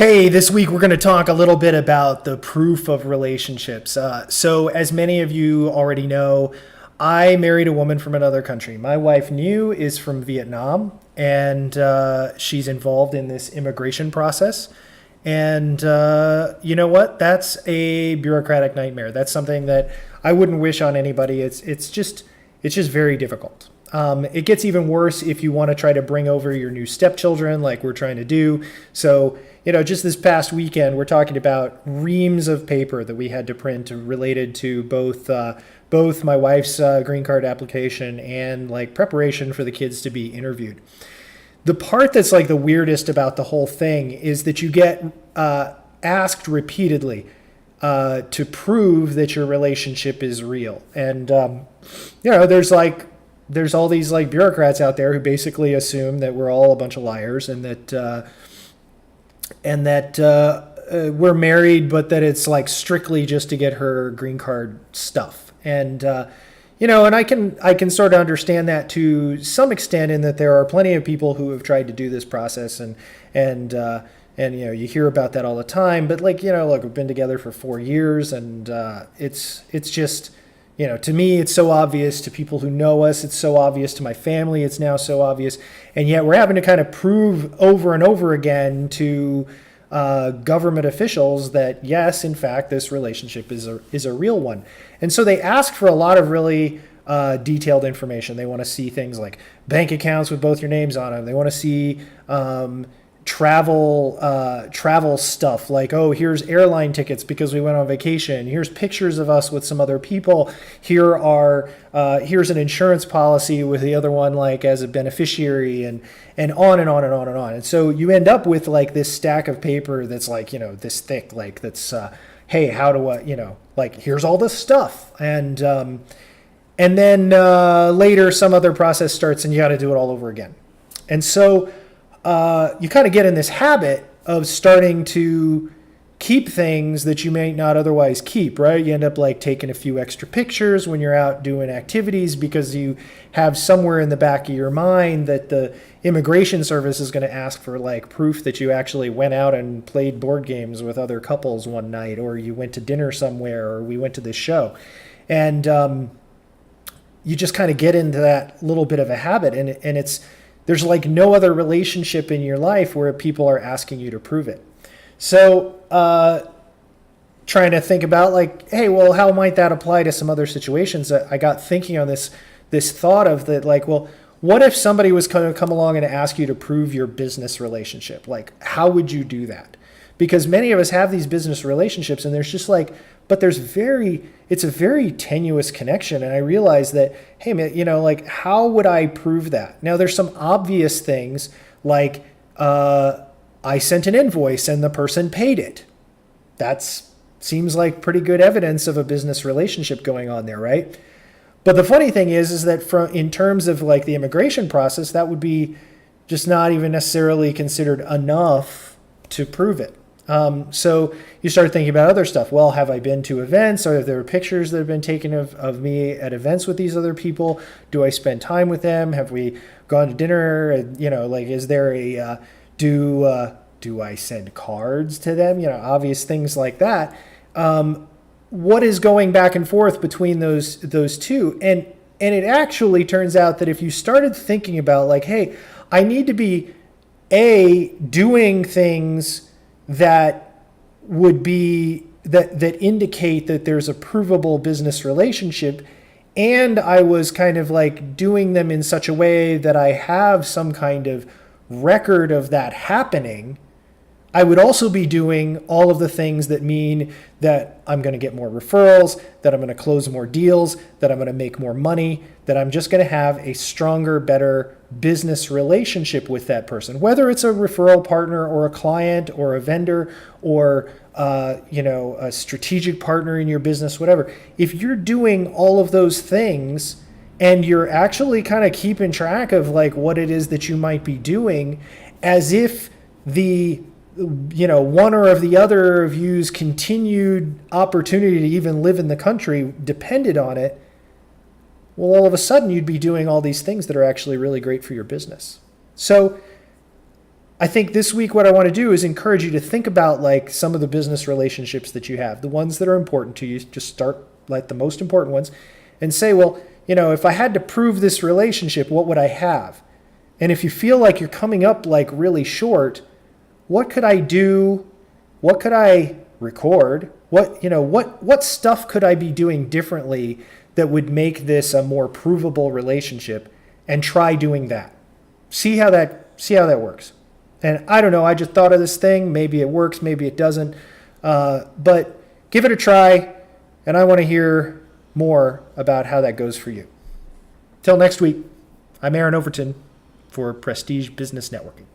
Hey, this week we're going to talk a little bit about the proof of relationships. So, as many of you already know, I married a woman from another country. My wife, New, is from Vietnam, and she's involved in this immigration process. And you know what? That's a bureaucratic nightmare. That's something that I wouldn't wish on anybody. It's just very difficult. It gets even worse if you want to try to bring over your new stepchildren, like we're trying to do. So, just this past weekend, we're talking about reams of paper that we had to print related to both my wife's green card application and like preparation for the kids to be interviewed. The part that's like the weirdest about the whole thing is that you get asked repeatedly to prove that your relationship is real. And, there's all these like bureaucrats out there who basically assume that we're all a bunch of liars and that we're married, but that it's like strictly just to get her green card stuff. And and I can sort of understand that to some extent, in that there are plenty of people who have tried to do this process, and you hear about that all the time. But look, we've been together for 4 years, and it's just. To me, it's so obvious. To people who know us, it's so obvious. To my family, it's now so obvious. And yet we're having to kind of prove over and over again to government officials that, yes, in fact, this relationship is a real one. And so they ask for a lot of really detailed information. They want to see things like bank accounts with both your names on them. They want to see travel stuff, like, oh, here's airline tickets because we went on vacation, here's pictures of us with some other people, here's an insurance policy with the other one like as a beneficiary, and on and on and on and on. And so you end up with like this stack of paper that's like this thick, like that's hey, how do I like here's all this stuff. And then later some other process starts and you got to do it all over again. And so you kind of get in this habit of starting to keep things that you may not otherwise keep, right? You end up like taking a few extra pictures when you're out doing activities because you have somewhere in the back of your mind that the immigration service is going to ask for like proof that you actually went out and played board games with other couples one night, or you went to dinner somewhere, or we went to this show. And you just kind of get into that little bit of a habit, and there's like no other relationship in your life where people are asking you to prove it. So trying to think about like, hey, well, how might that apply to some other situations? I got thinking on this thought of that, like, well, what if somebody was going to come along and ask you to prove your business relationship? Like, how would you do that? Because many of us have these business relationships, and there's just like, but it's a very tenuous connection. And I realized that, hey, man, like, how would I prove that? Now, there's some obvious things like I sent an invoice and the person paid it. That seems like pretty good evidence of a business relationship going on there, right? But the funny thing is that in terms of like the immigration process, that would be just not even necessarily considered enough to prove it. So you start thinking about other stuff. Well, have I been to events? Or are there pictures that have been taken of me at events with these other people? Do I spend time with them? Have we gone to dinner? Like, is there a, do I send cards to them? Obvious things like that. What is going back and forth between those two? And it actually turns out that if you started thinking about like, hey, I need to be doing things that would be that indicate that there's a provable business relationship, and I was kind of like doing them in such a way that I have some kind of record of that happening, I would also be doing all of the things that mean that I'm going to get more referrals, that I'm going to close more deals, that I'm going to make more money, that I'm just going to have a stronger, better business relationship with that person, whether it's a referral partner or a client or a vendor or a strategic partner in your business, whatever. If you're doing all of those things and you're actually kind of keeping track of like what it is that you might be doing, as if the one or of the other of you's continued opportunity to even live in the country depended on it, well, all of a sudden you'd be doing all these things that are actually really great for your business. So I think this week what I want to do is encourage you to think about like some of the business relationships that you have, the ones that are important to you. Just start like the most important ones and say, well, if I had to prove this relationship, what would I have? And if you feel like you're coming up like really short, what could I do? What could I record? What stuff could I be doing differently that would make this a more provable relationship? And try doing that. See how that works. And I don't know, I just thought of this thing. Maybe it works, maybe it doesn't. But give it a try, and I want to hear more about how that goes for you. Till next week, I'm Aaron Overton for Prestige Business Networking.